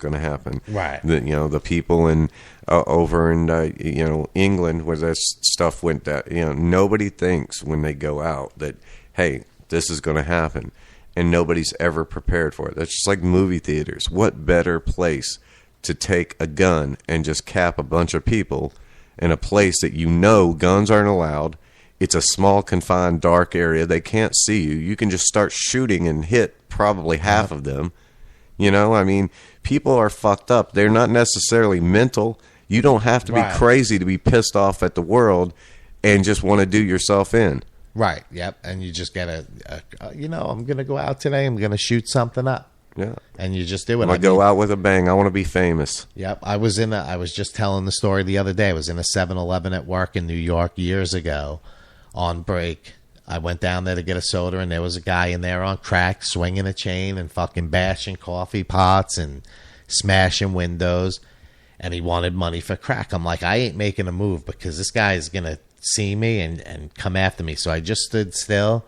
going to happen. Right. The people in over in England where this stuff went down. Nobody thinks when they go out that, hey, this is going to happen, and nobody's ever prepared for it. That's just like movie theaters. What better place to take a gun and just cap a bunch of people in a place that guns aren't allowed? It's a small, confined, dark area. They can't see you. You can just start shooting and hit probably half of them. People are fucked up. They're not necessarily mental. You don't have to be crazy to be pissed off at the world and just want to do yourself in. Right, yep. And you just get I'm going to go out today. I'm going to shoot something up. Yeah. And you just do it. I'm going to go out with a bang. I want to be famous. Yep. I was just telling the story the other day. I was in a 7-Eleven at work in New York years ago on break. I went down there to get a soda, and there was a guy in there on crack, swinging a chain and fucking bashing coffee pots and smashing windows, and he wanted money for crack. I'm like, I ain't making a move because this guy is going to see me and come after me. So I just stood still,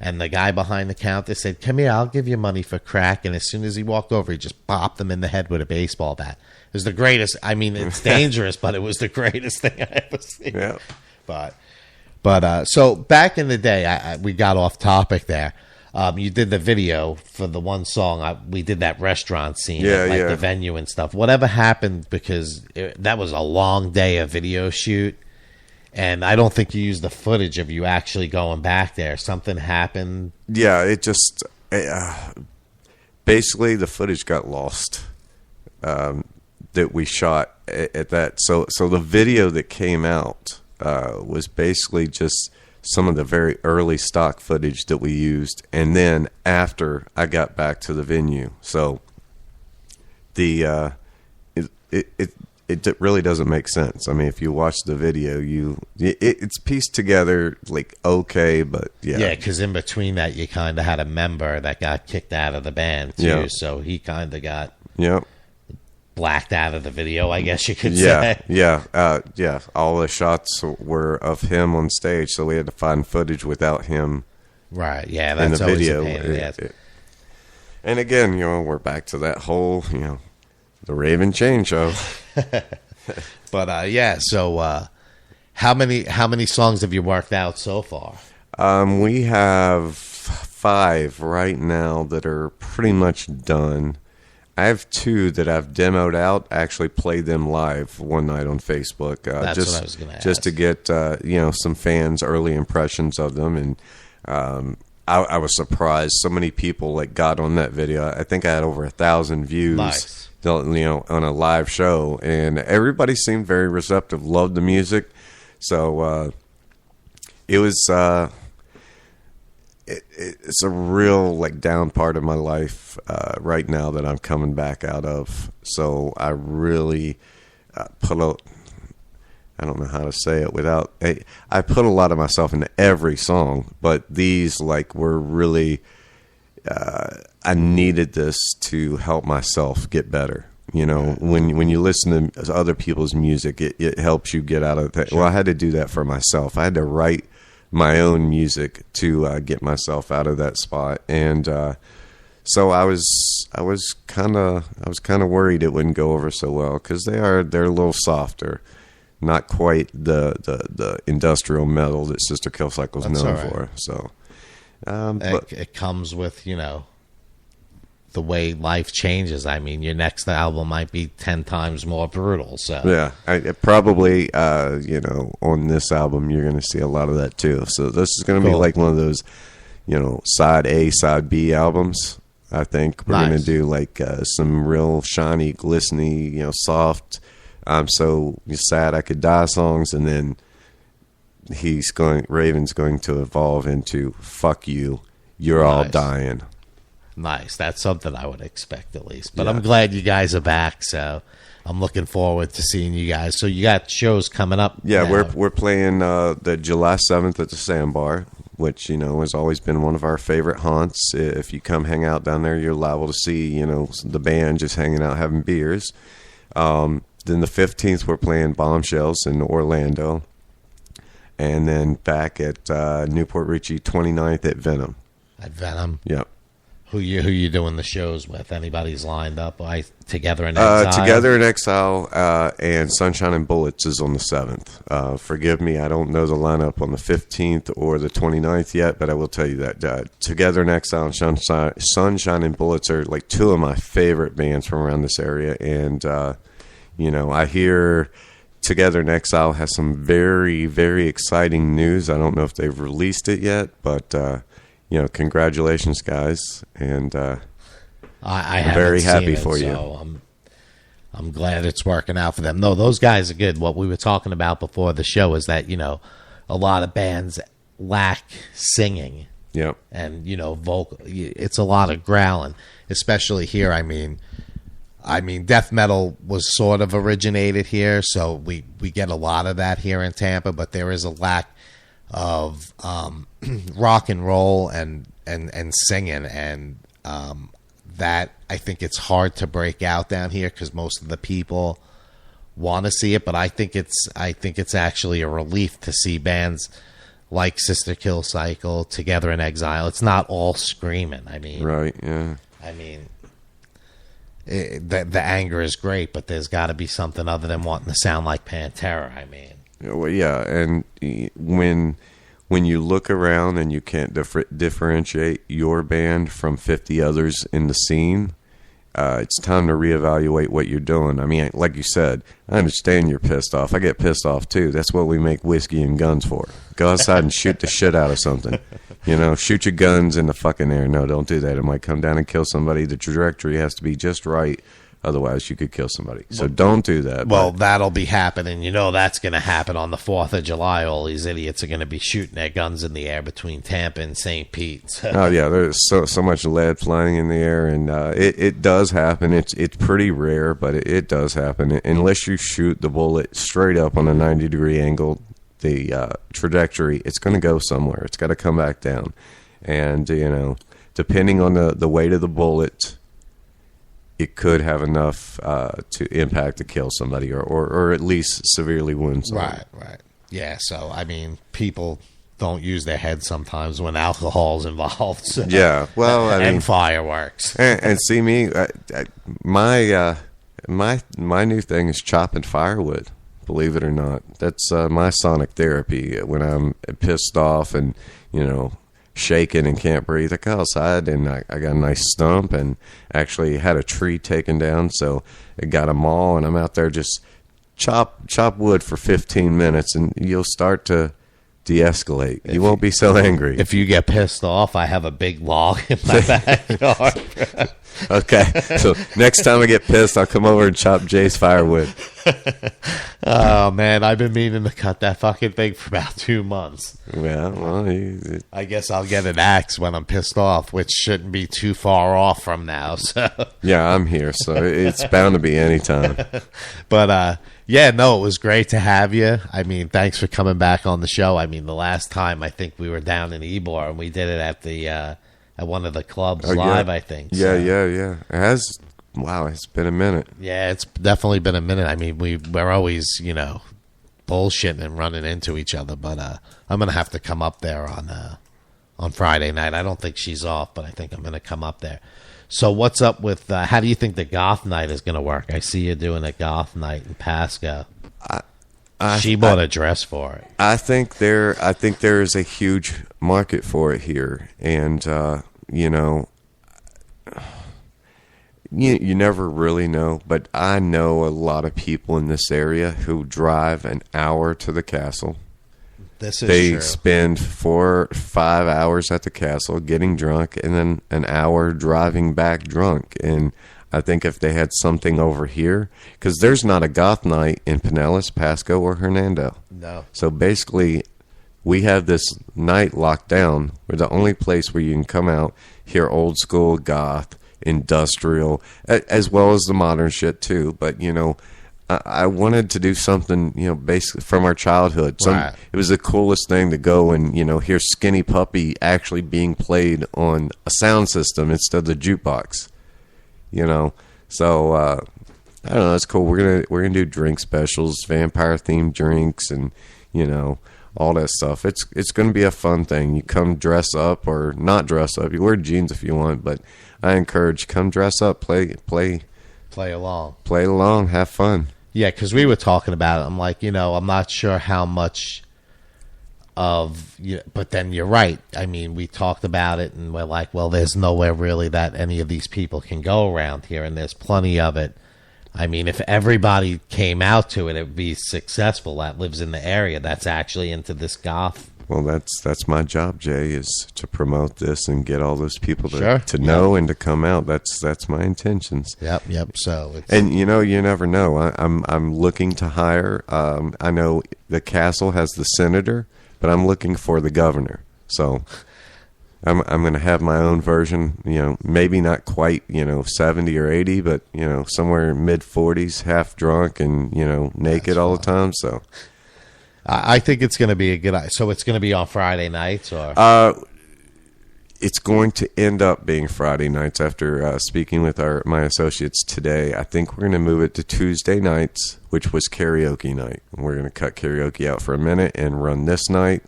and the guy behind the counter said, come here, I'll give you money for crack. And as soon as he walked over, he just bopped him in the head with a baseball bat. It was the greatest. I mean, it's dangerous, but it was the greatest thing I ever seen. Yeah. But so back in the day, we got off topic there. You did the video for the one song. We did that restaurant scene, the venue and stuff. Whatever happened, because that was a long day of video shoot, and I don't think you used the footage of you actually going back there. Something happened. Yeah, it just basically the footage got lost that we shot at that. So the video that came out was basically just some of the very early stock footage that we used, and then after I got back to the venue. So the it really doesn't make sense. I mean, if you watch the video, it's pieced together like okay, but yeah, because in between that, you kind of had a member that got kicked out of the band too, so he kind of got blacked out of the video, I guess you could say. Yeah. All the shots were of him on stage, so we had to find footage without him. Right. Yeah, that's in the video. Always a pain in the ass. And again, we're back to that whole, the Raven Chain show. But so how many songs have you worked out so far? We have 5 right now that are pretty much done. I have 2 that I've demoed out. I actually played them live one night on Facebook. That's what I was going to ask. Just to get some fans' early impressions of them, and I was surprised so many people got on that video. I think I had over 1,000 views. Nice. On a live show, and everybody seemed very receptive. Loved the music, so it was. It's a real down part of my life right now that I'm coming back out of. So I really put a. I don't know how to say it without. I put a lot of myself into every song, but these were really. I needed this to help myself get better. When you listen to other people's music, it helps you get out of that. Sure. Well, I had to do that for myself. I had to write my own music to get myself out of that spot, and so I was kind of worried it wouldn't go over so well because they're a little softer, not quite the industrial metal that Sister Kill Cycle is known for. So. It comes with, the way life changes. I mean, your next album might be 10 times more brutal. So yeah, I probably, on this album, you're going to see a lot of that too. So this is going to be like one of those, side A, side B albums. I think we're going to do some real shiny, glistening, soft. I'm so sad I could die songs, and then Raven's going to evolve into "fuck you, you're all dying." Nice. That's something I would expect at least. But I'm glad you guys are back, so I'm looking forward to seeing you guys. So you got shows coming up. Yeah, now. We're playing the July 7th at the Sandbar, which has always been one of our favorite haunts. If you come hang out down there, you're liable to see the band just hanging out having beers. Then the 15th we're playing Bombshells in Orlando. And then back at Newport Richie, 29th at Venom. At Venom? Yep. Who you doing the shows with? Anybody's lined up? Together in Exile? Together in Exile and Sunshine and Bullets is on the 7th. Forgive me, I don't know the lineup on the 15th or the 29th yet, but I will tell you that Together in Exile and Sunshine and Bullets are like two of my favorite bands from around this area. And, I hear Together in Exile has some very, very exciting news. I don't know if they've released it yet, but... congratulations, guys, and I'm very happy for you. So I'm glad it's working out for them. No, those guys are good. What we were talking about before the show is that a lot of bands lack singing. Yep. And vocal. It's a lot of growling, especially here. I mean, death metal was sort of originated here, so we get a lot of that here in Tampa. But there is a lack of rock and roll and singing, and that I think it's hard to break out down here because most of the people want to see it. But I think it's actually a relief to see bands like Sister Kill Cycle, Together in Exile. It's not all screaming. I mean, right? Yeah. I mean, the anger is great, but there's got to be something other than wanting to sound like Pantera. I mean. Well, yeah, and when you look around and you can't differentiate your band from 50 others in the scene, it's time to reevaluate what you're doing. I mean, like you said, I understand you're pissed off. I get pissed off too. That's what we make whiskey and guns for. Go outside and shoot the shit out of something. Shoot your guns in the fucking air. No, don't do that. It might come down and kill somebody. The trajectory has to be just right. Otherwise, you could kill somebody. So don't do that. Well, that'll be happening. That's going to happen on the 4th of July. All these idiots are going to be shooting their guns in the air between Tampa and St. Pete. Oh, yeah. There's so much lead flying in the air, and it does happen. It's pretty rare, but it does happen. Unless you shoot the bullet straight up on a 90-degree angle, the trajectory, it's going to go somewhere. It's got to come back down. And, depending on the weight of the bullet, it could have enough to impact to kill somebody or at least severely wound somebody. Right. Yeah, so, I mean, people don't use their heads sometimes when alcohol's involved. So. Yeah, well, I mean... And fireworks. And see me, my new thing is chopping firewood, believe it or not. That's my sonic therapy. When I'm pissed off and, shaking and can't breathe, I go outside and I got a nice stump and actually had a tree taken down, so it got a maul, and I'm out there just chop wood for 15 minutes, and you'll start to de-escalate. You won't be so angry. If you get pissed off, I have a big log in my backyard. Okay, so next time I get pissed, I'll come over and chop Jay's firewood. Oh, man, I've been meaning to cut that fucking thing for about 2 months. Yeah, well, I guess I'll get an axe when I'm pissed off, which shouldn't be too far off from now. So. Yeah, I'm here, so it's bound to be any time. But, yeah, no, it was great to have you. I mean, thanks for coming back on the show. I mean, the last time I think we were down in Ybor, and we did it at the at one of the clubs live, I think. Yeah, yeah. It has. Wow, it's been a minute. Yeah, it's definitely been a minute. I mean, we're always, bullshitting and running into each other. But I'm gonna have to come up there on Friday night. I don't think she's off, but I think I'm gonna come up there. So what's up with? How do you think the goth night is gonna work? I see you doing a goth night in Pasco. She bought a dress for it. I think there is a huge market for it here, and you never really know. But I know a lot of people in this area who drive an hour to the castle. This is they true. spend 4 or 5 hours at the castle getting drunk, and then an hour driving back drunk. And I think if they had something over here, because there's not a goth night in Pinellas, Pasco, or Hernando. No. So basically, we have this night locked down. We're the only place where you can come out, hear old school goth, industrial, as well as the modern shit too. But, I wanted to do something, basically from our childhood. Right. It was the coolest thing to go and, hear Skinny Puppy actually being played on a sound system instead of the jukebox. So I don't know. It's cool. We're gonna do drink specials, vampire themed drinks, and all that stuff. It's going to be a fun thing. You come dress up or not dress up. You wear jeans if you want, but I encourage come dress up, play along, have fun. Yeah, because we were talking about it. I'm like, I'm not sure how much of, but then you're right. I mean, we talked about it, and we're like, well, there's nowhere really that any of these people can go around here, and there's plenty of it. I mean, if everybody came out to it, it would be successful. That lives in the area that's actually into this goth. Well, that's my job, Jay, is to promote this and get all those people to know and to come out. That's my intentions. Yep. So, and you never know. I'm looking to hire. I know the castle has the senator, but I'm looking for the governor. So I'm going to have my own version. Maybe not quite 70 or 80, but somewhere mid 40s, half drunk and naked all the time. So. I think it's going to be a good. So it's going to be on Friday nights, or it's going to end up being Friday nights. After speaking with my associates today, I think we're going to move it to Tuesday nights, which was karaoke night. We're going to cut karaoke out for a minute and run this night,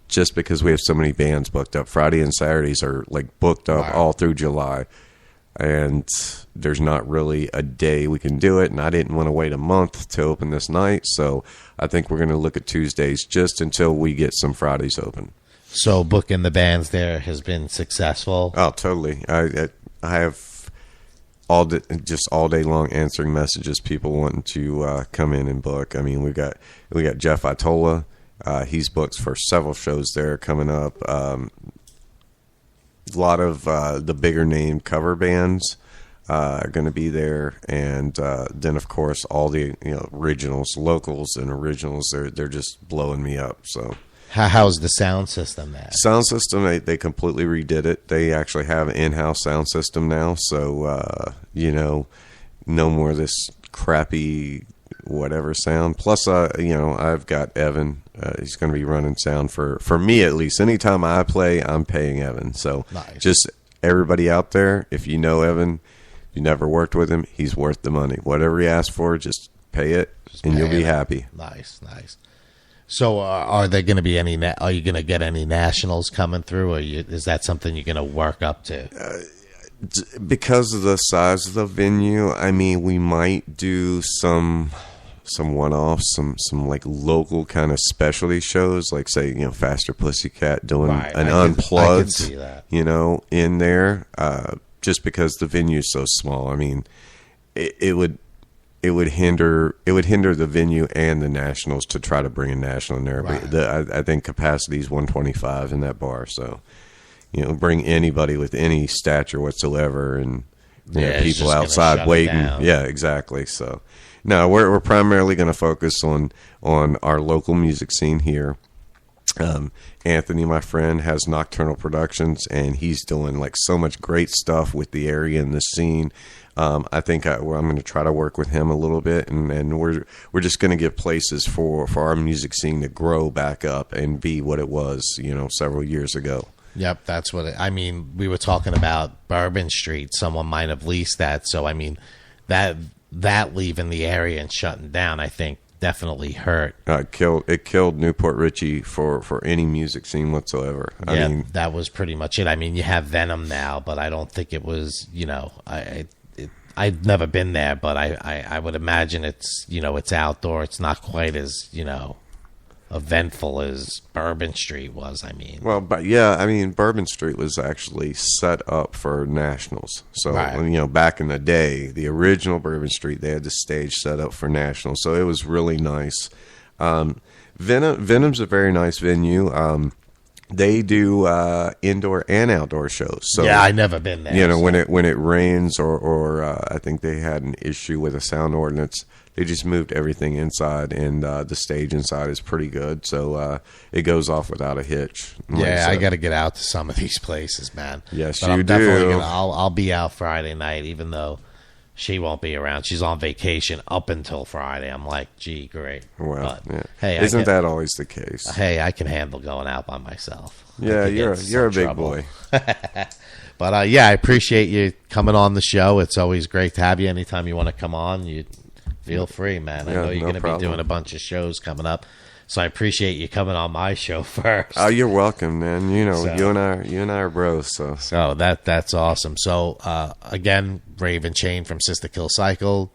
just because we have so many bands booked up. Friday and Saturdays are like booked up all through July. And there's not really a day we can do it, and I didn't want to wait a month to open this night, so I think we're going to look at Tuesdays just until we get some Fridays open. So booking the bands there has been successful? Oh, totally. I have all day long answering messages, people wanting to come in and book. I mean, we got Jeff Itola. He's booked for several shows there coming up. A lot of the bigger name cover bands are going to be there, and then of course all the originals, locals, and originals. They're just blowing me up. So how's the sound system there? Sound system, they completely redid it. They actually have an in-house sound system now, so no more this crappy whatever sound. Plus, I've got Evan. He's going to be running sound for me at least. Anytime I play, I'm paying Evan. So nice. Just everybody out there, if you know Evan, if you never worked with him, he's worth the money. Whatever he asks for, just pay it, and you'll be happy. Nice. So are there going to be are you going to get any nationals coming through, or is that something you're going to work up to? Because of the size of the venue, I mean, we might do some one-offs, some like local kind of specialty shows, like say Faster Pussycat doing an unplugged, in there, just because the venue is so small. I mean, it would hinder the venue and the nationals to try to bring a national in there. Right. But I think capacity is 125 in that bar, so bring anybody with any stature whatsoever, and people outside waiting. Yeah, exactly. So. No, we're primarily going to focus on our local music scene here. Anthony, my friend, has Nocturnal Productions, and he's doing like so much great stuff with the area and the scene. I think I'm going to try to work with him a little bit, and we're just going to give places for our music scene to grow back up and be what it was, several years ago. Yep, that's what I mean. We were talking about Bourbon Street. Someone might have leased that, so I mean that leaving the area and shutting down, I think, definitely hurt. It killed Newport Richey for any music scene whatsoever. I mean, that was pretty much it. I mean, you have Venom now, but I don't think it was. I've never been there, but I would imagine it's it's outdoor. It's not quite as eventful as Bourbon Street was. I mean, well, but yeah, I mean, Bourbon Street was actually set up for nationals. So back in the day, the original Bourbon Street, they had the stage set up for nationals, so it was really nice. Venom's a very nice venue. They do indoor and outdoor shows. So yeah, I've never been there. When it rains or I think they had an issue with a sound ordinance. They just moved everything inside, and the stage inside is pretty good, so it goes off without a hitch. Yeah, I got to get out to some of these places, man. Yes, but you do. I'll be out Friday night, even though she won't be around. She's on vacation up until Friday. I'm like, gee, great. Well, but, yeah. Hey, isn't that always the case? Hey, I can handle going out by myself. Yeah, you're a big boy. But I appreciate you coming on the show. It's always great to have you. Anytime you want to come on, you feel free, man. I know you're going to be doing a bunch of shows coming up. So I appreciate you coming on my show first. Oh, you're welcome, man. You know, So- you and I are bros. So So that's awesome. So again, Raven Chain from Sister Kill Cycle.